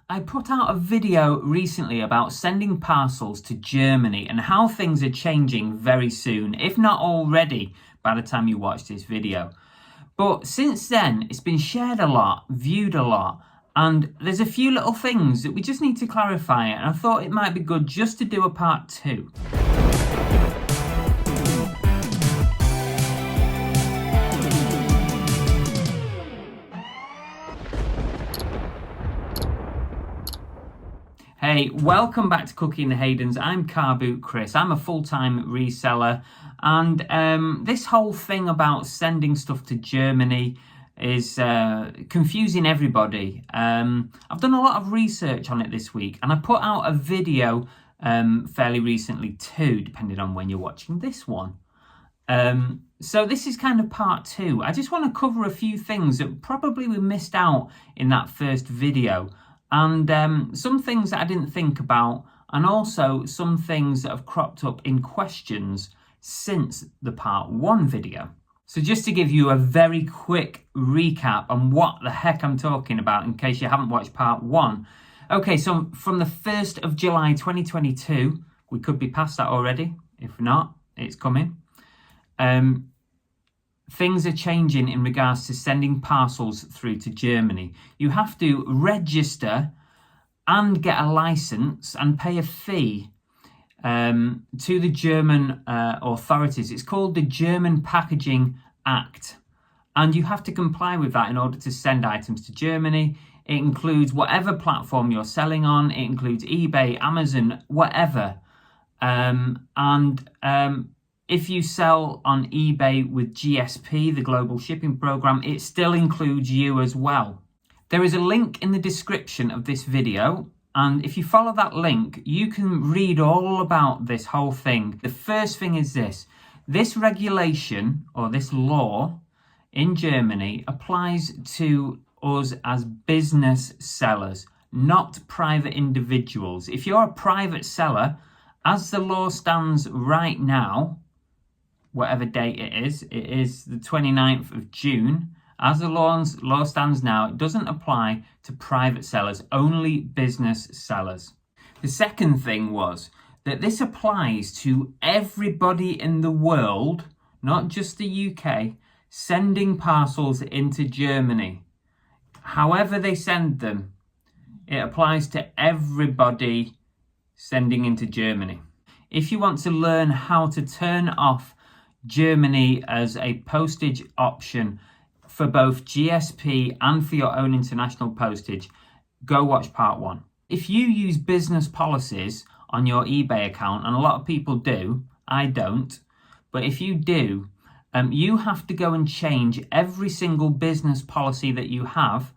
I put out a video recently about sending parcels to Germany and how things are changing very soon, if not already by the time you watch this video. But since then, it's been shared a lot, viewed a lot, and there's a few little things that we just need to clarify, and I thought it might be good just to do a part 2. Hey, welcome back to Cooking the Haydens. I'm Car Boot Chris. I'm a full-time reseller, and this whole thing about sending stuff to Germany is confusing everybody. I've done a lot of research on it this week, and I put out a video fairly recently too, depending on when you're watching this one. So this is kind of part 2. I just want to cover a few things that probably we missed out in that first video. And some things that I didn't think about, and also some things that have cropped up in questions since the part 1 video. So just to give you a very quick recap on what the heck I'm talking about in case you haven't watched part 1. Okay, so from the 1st of July 2022, we could be past that already. If not, it's coming. Things are changing in regards to sending parcels through to Germany. You have to register and get a license and pay a fee to the German authorities. It's called the German Packaging Act, and you have to comply with that in order to send items to Germany. It includes whatever platform you're selling on. It includes eBay, Amazon, whatever. If you sell on eBay with GSP, the Global Shipping Program, it still includes you as well. There is a link in the description of this video, and if you follow that link, you can read all about this whole thing. The first thing is this regulation or this law in Germany applies to us as business sellers, not private individuals. If you're a private seller, as the law stands right now, whatever date it is the 29th of June. As the law stands now, it doesn't apply to private sellers, only business sellers. The second thing was that this applies to everybody in the world, not just the UK, sending parcels into Germany. However they send them, it applies to everybody sending into Germany. If you want to learn how to turn off Germany as a postage option for both GSP and for your own international postage, go watch part 1. If you use business policies on your eBay account, and a lot of people do, I don't, but if you do, you have to go and change every single business policy that you have,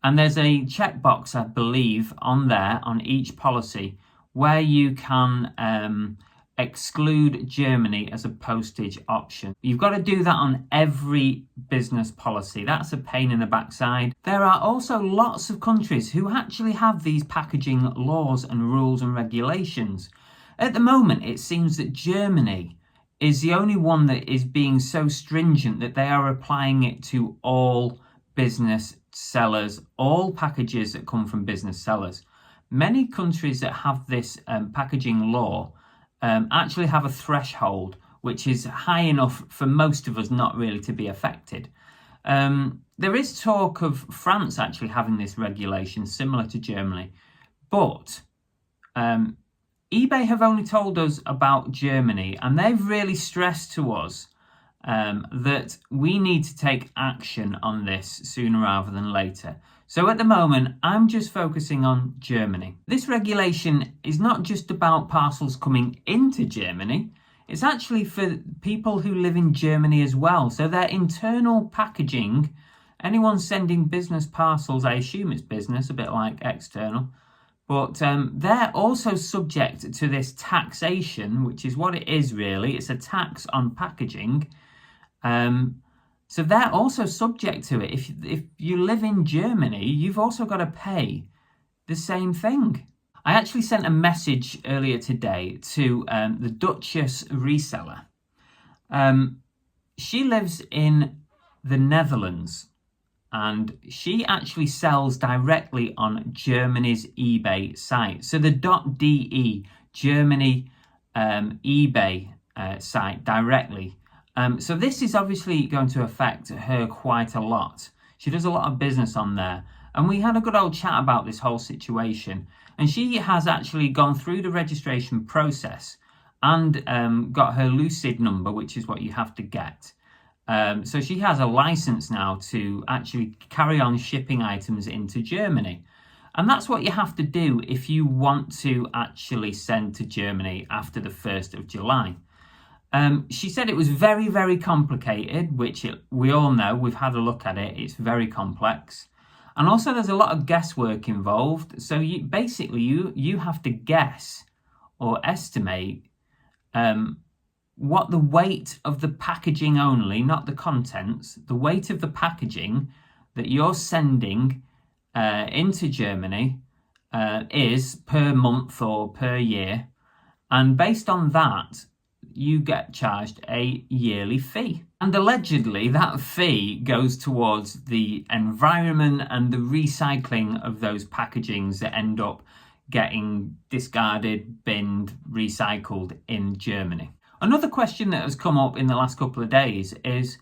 and there's a checkbox, I believe, on there on each policy where you can exclude Germany as a postage option. You've got to do that on every business policy. That's a pain in the backside. There are also lots of countries who actually have these packaging laws and rules and regulations. At the moment, it seems that Germany is the only one that is being so stringent that they are applying it to all business sellers, all packages that come from business sellers. Many countries that have this packaging law actually have a threshold which is high enough for most of us not really to be affected. There is talk of France actually having this regulation similar to Germany, but eBay have only told us about Germany, and they've really stressed to us that we need to take action on this sooner rather than later. So at the moment, I'm just focusing on Germany. This regulation is not just about parcels coming into Germany, it's actually for people who live in Germany as well. So their internal packaging, anyone sending business parcels, I assume it's business, a bit like external, but they're also subject to this taxation, which is what it is really. It's a tax on packaging. So they're also subject to it. If you live in Germany, you've also got to pay the same thing. I actually sent a message earlier today to the Duchess Reseller. She lives in the Netherlands, and she actually sells directly on Germany's eBay site. So the .de Germany eBay site directly. So this is obviously going to affect her quite a lot. She does a lot of business on there. And we had a good old chat about this whole situation. And she has actually gone through the registration process and got her Lucid number, which is what you have to get. So she has a license now to actually carry on shipping items into Germany. And that's what you have to do if you want to actually send to Germany after the 1st of July. She said it was very, very complicated, which we all know. We've had a look at it. It's very complex. And also there's a lot of guesswork involved. So you have to guess or estimate what the weight of the packaging only, not the contents, the weight of the packaging that you're sending into Germany is per month or per year. And based on that, you get charged a yearly fee. And allegedly, that fee goes towards the environment and the recycling of those packagings that end up getting discarded, binned, recycled in Germany. Another question that has come up in the last couple of days is,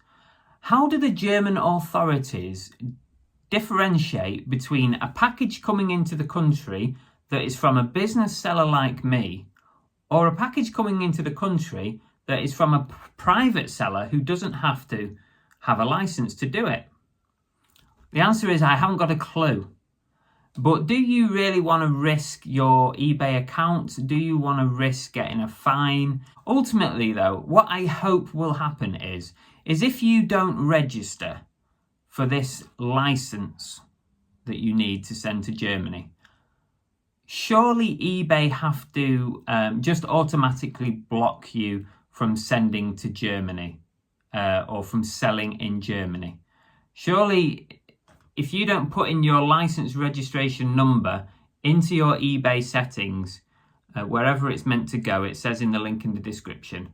how do the German authorities differentiate between a package coming into the country that is from a business seller like me, or a package coming into the country that is from a private seller who doesn't have to have a license to do it? The answer is I haven't got a clue. But do you really want to risk your eBay account? Do you want to risk getting a fine? Ultimately though, what I hope will happen is if you don't register for this license that you need to send to Germany, surely eBay have to just automatically block you from sending to Germany or from selling in Germany. Surely, if you don't put in your license registration number into your eBay settings, wherever it's meant to go, it says in the link in the description.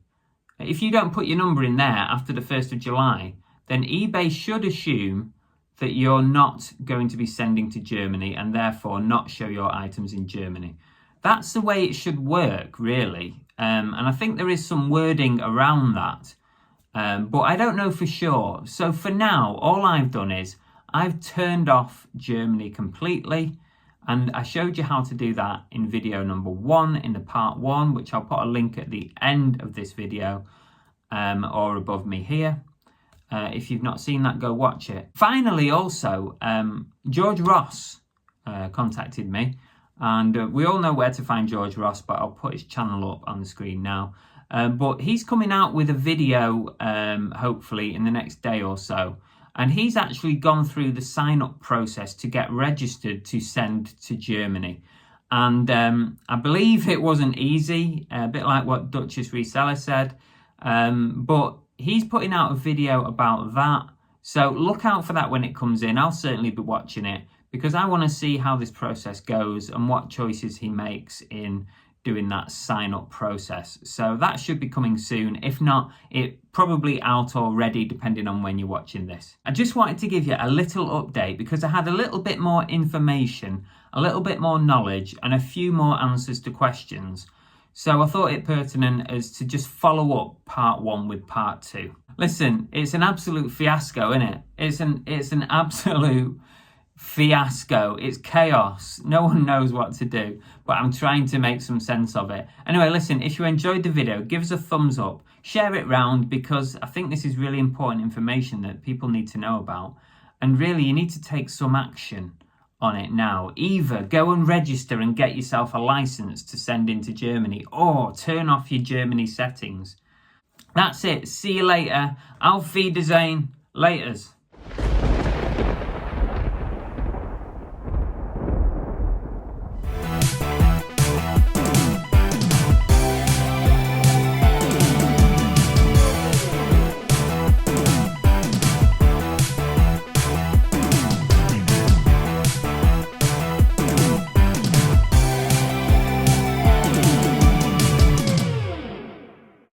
If you don't put your number in there after the 1st of July, then eBay should assume that you're not going to be sending to Germany and therefore not show your items in Germany. That's the way it should work, really. And I think there is some wording around that, but I don't know for sure. So for now, all I've done is I've turned off Germany completely, and I showed you how to do that in video number 1 in the part 1, which I'll put a link at the end of this video or above me here. If you've not seen that, go watch it. Finally, also, George Ross contacted me, and we all know where to find George Ross, but I'll put his channel up on the screen now. But he's coming out with a video, hopefully in the next day or so. And he's actually gone through the sign-up process to get registered to send to Germany. And I believe it wasn't easy, a bit like what Duchess Reseller said. But he's putting out a video about that. So look out for that when it comes in. I'll certainly be watching it because I want to see how this process goes and what choices he makes in doing that sign-up process. So that should be coming soon. If not, it probably out already, depending on when you're watching this. I just wanted to give you a little update because I had a little bit more information, a little bit more knowledge, and a few more answers to questions. So I thought it pertinent as to just follow up part 1 with part 2. Listen, it's an absolute fiasco, isn't it? It's an absolute fiasco. It's chaos. No one knows what to do, but I'm trying to make some sense of it. Anyway, listen, if you enjoyed the video, give us a thumbs up, share it round, because I think this is really important information that people need to know about. And really, you need to take some action on it now. Either go and register and get yourself a license to send into Germany, or turn off your Germany settings. That's it. See you later. Auf Wiedersehen. Laters.